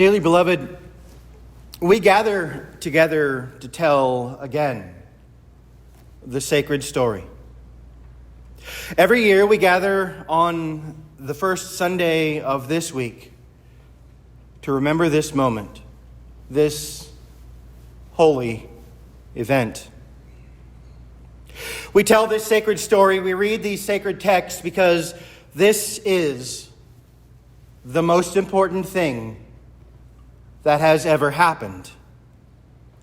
Dearly beloved, we gather together to tell again the sacred story. Every year we gather on the first Sunday of this week to remember this moment, this holy event. We tell this sacred story, we read these sacred texts because this is the most important thing that has ever happened.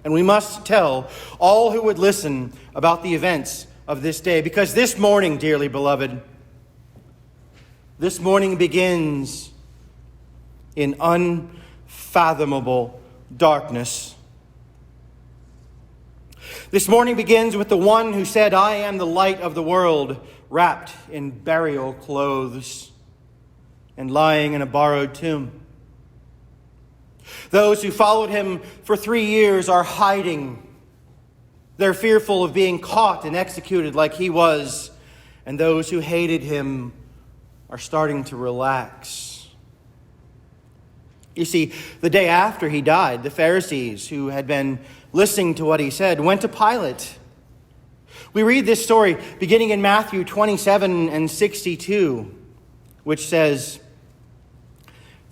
And we must tell all who would listen about the events of this day, because this morning, dearly beloved, this morning begins in unfathomable darkness. This morning begins with the one who said, "I am the light of the world," wrapped in burial clothes and lying in a borrowed tomb. Those who followed him for 3 years are hiding. They're fearful of being caught and executed like he was. And those who hated him are starting to relax. You see, the day after he died, the Pharisees, who had been listening to what he said, went to Pilate. We read this story beginning in Matthew 27 and 62, which says,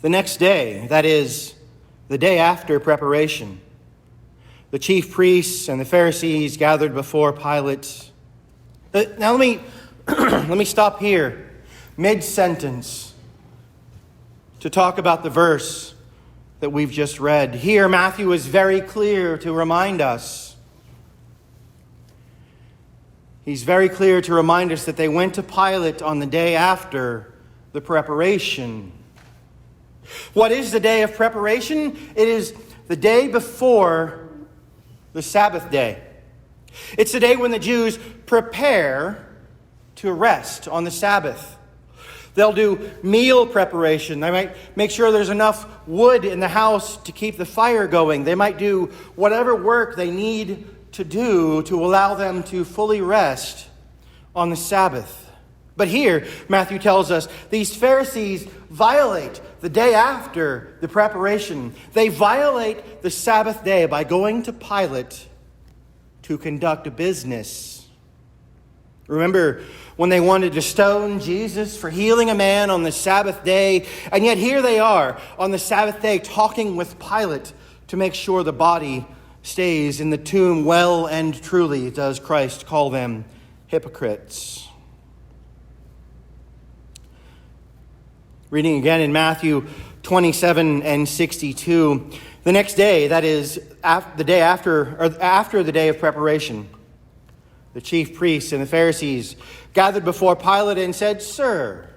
"The next day, that is, the day after preparation, the chief priests and the Pharisees gathered before Pilate." Now let me stop here, mid-sentence, to talk about the verse that we've just read. Here, Matthew is very clear to remind us. He's very clear to remind us that they went to Pilate on the day after the preparation. What is the day of preparation? It is the day before the Sabbath day. It's the day when the Jews prepare to rest on the Sabbath. They'll do meal preparation. They might make sure there's enough wood in the house to keep the fire going. They might do whatever work they need to do to allow them to fully rest on the Sabbath. But here, Matthew tells us, these Pharisees violate the day after the preparation. They violate the Sabbath day by going to Pilate to conduct a business. Remember when they wanted to stone Jesus for healing a man on the Sabbath day, and yet here they are on the Sabbath day talking with Pilate to make sure the body stays in the tomb. Well and truly does Christ call them hypocrites. Reading again in Matthew 27 and 62, the next day, that is, the day after the day of preparation, the chief priests and the Pharisees gathered before Pilate and said, "Sir,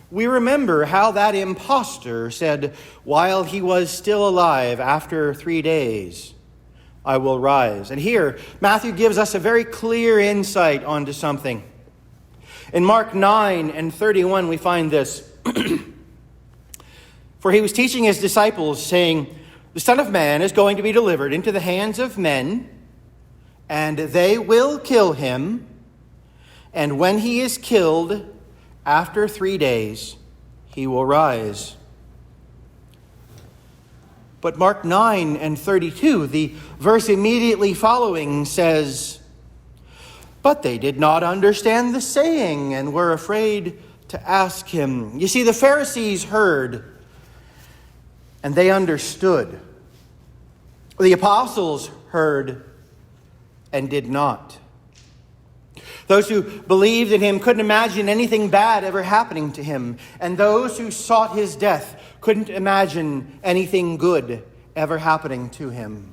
we remember how that impostor said, while he was still alive, after 3 days, I will rise." And here, Matthew gives us a very clear insight onto something. In Mark 9 and 31, we find this. "For he was teaching his disciples, saying, 'The Son of Man is going to be delivered into the hands of men, and they will kill him. And when he is killed, after 3 days, he will rise.'" But Mark 9 and 32, the verse immediately following, says, "But they did not understand the saying and were afraid to ask him." You see, the Pharisees heard and they understood. The apostles heard and did not. Those who believed in him couldn't imagine anything bad ever happening to him. And those who sought his death couldn't imagine anything good ever happening to him.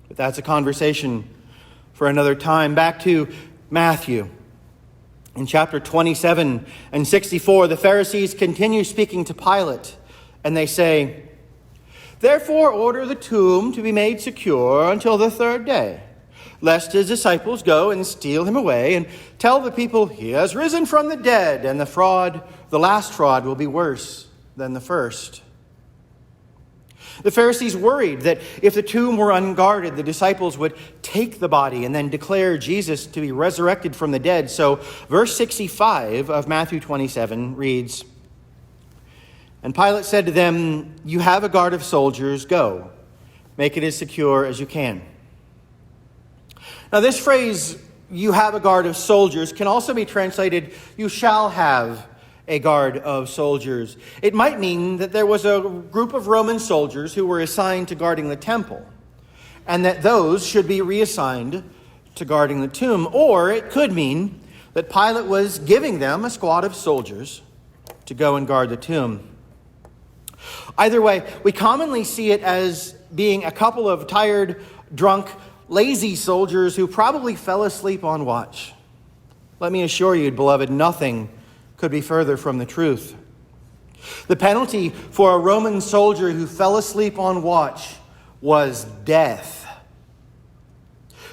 But that's a conversation for another time. Back to Matthew. In chapter 27 and 64, the Pharisees continue speaking to Pilate. And they say, "Therefore order the tomb to be made secure until the 3rd day, lest his disciples go and steal him away and tell the people, 'He has risen from the dead,' and the last fraud will be worse than the first." The Pharisees worried that if the tomb were unguarded, the disciples would take the body and then declare Jesus to be resurrected from the dead. So verse 65 of Matthew 27 reads, And Pilate said to them, "You have a guard of soldiers. Go, make it as secure as you can." Now this phrase, "you have a guard of soldiers," can also be translated, "you shall have a guard of soldiers." It might mean that there was a group of Roman soldiers who were assigned to guarding the temple, and that those should be reassigned to guarding the tomb. Or it could mean that Pilate was giving them a squad of soldiers to go and guard the tomb. Either way, we commonly see it as being a couple of tired, drunk, lazy soldiers who probably fell asleep on watch. Let me assure you, beloved, nothing could be further from the truth. The penalty for a Roman soldier who fell asleep on watch was death.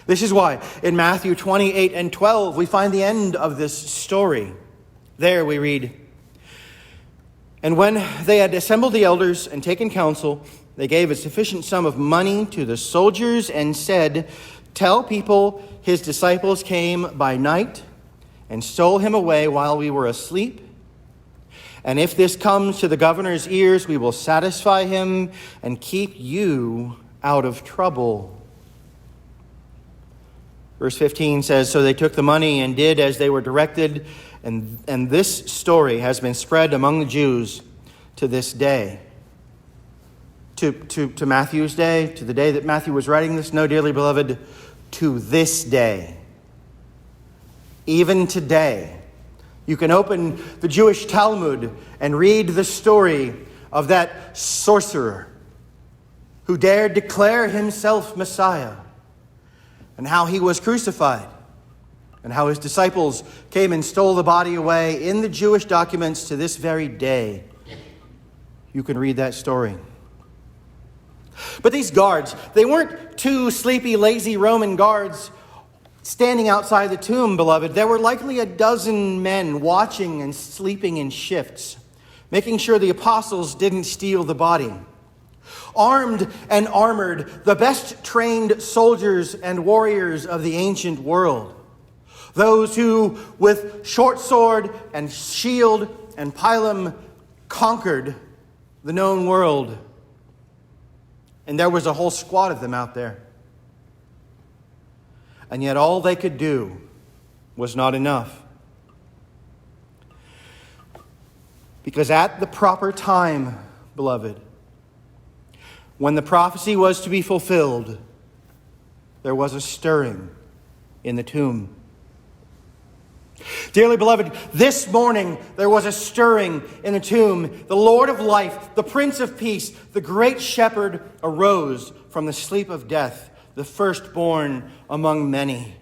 This is why in Matthew 28 and 12 we find the end of this story. There we read, "And when they had assembled the elders and taken counsel, they gave a sufficient sum of money to the soldiers and said, 'Tell people his disciples came by night and stole him away while we were asleep. And if this comes to the governor's ears, we will satisfy him and keep you out of trouble.'" Verse 15 says, "So they took the money and did as they were directed, and this story has been spread among the Jews to this day." To Matthew's day, to the day that Matthew was writing this? No, dearly beloved, to this day. Even today, you can open the Jewish Talmud and read the story of that sorcerer who dared declare himself Messiah, and how he was crucified, and how his disciples came and stole the body away. In the Jewish documents to this very day, you can read that story. But these guards, they weren't two sleepy, lazy Roman guards standing outside the tomb, beloved. There were likely a dozen men watching and sleeping in shifts, making sure the apostles didn't steal the body. Armed and armored, the best trained soldiers and warriors of the ancient world. Those who, with short sword and shield and pilum, conquered the known world. And there was a whole squad of them out there. And yet all they could do was not enough. Because at the proper time, beloved, when the prophecy was to be fulfilled, there was a stirring in the tomb. Dearly beloved, this morning there was a stirring in the tomb. The Lord of life, the Prince of Peace, the great shepherd arose from the sleep of death, the firstborn among many.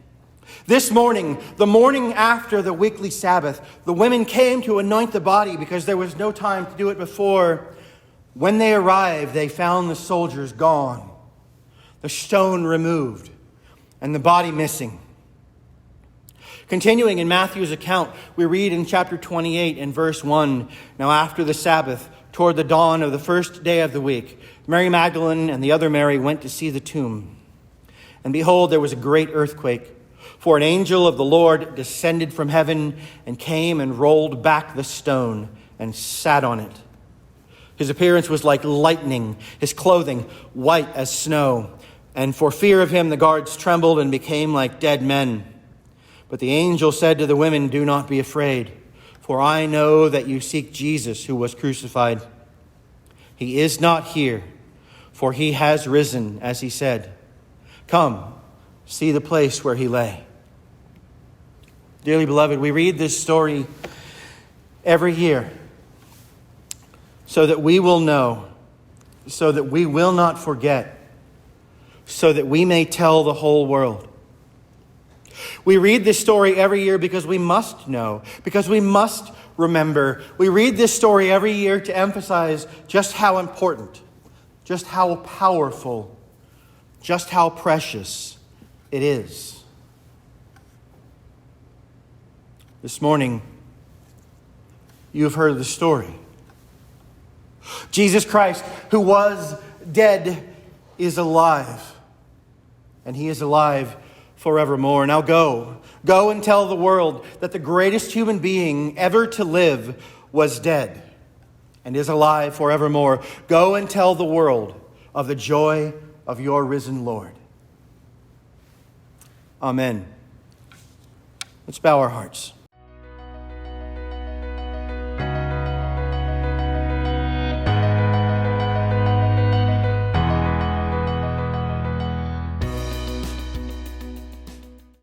This morning, the morning after the weekly Sabbath, the women came to anoint the body because there was no time to do it before. When they arrived, they found the soldiers gone, the stone removed, and the body missing. Continuing in Matthew's account, we read in chapter 28 and verse 1, "Now after the Sabbath, toward the dawn of the first day of the week, Mary Magdalene and the other Mary went to see the tomb. And behold, there was a great earthquake, for an angel of the Lord descended from heaven and came and rolled back the stone and sat on it. His appearance was like lightning, his clothing white as snow. And for fear of him, the guards trembled and became like dead men. But the angel said to the women, 'Do not be afraid, for I know that you seek Jesus who was crucified. He is not here, for he has risen, as he said. Come, see the place where he lay.'" Dearly beloved, we read this story every year so that we will know, so that we will not forget, so that we may tell the whole world. We read this story every year because we must know, because we must remember. We read this story every year to emphasize just how important, just how powerful, just how precious it is. This morning, you have heard the story. Jesus Christ, who was dead, is alive. And he is alive forevermore. Now go and tell the world that the greatest human being ever to live was dead. and is alive forevermore. Go and tell the world of the joy of your risen Lord. Amen. Let's bow our hearts.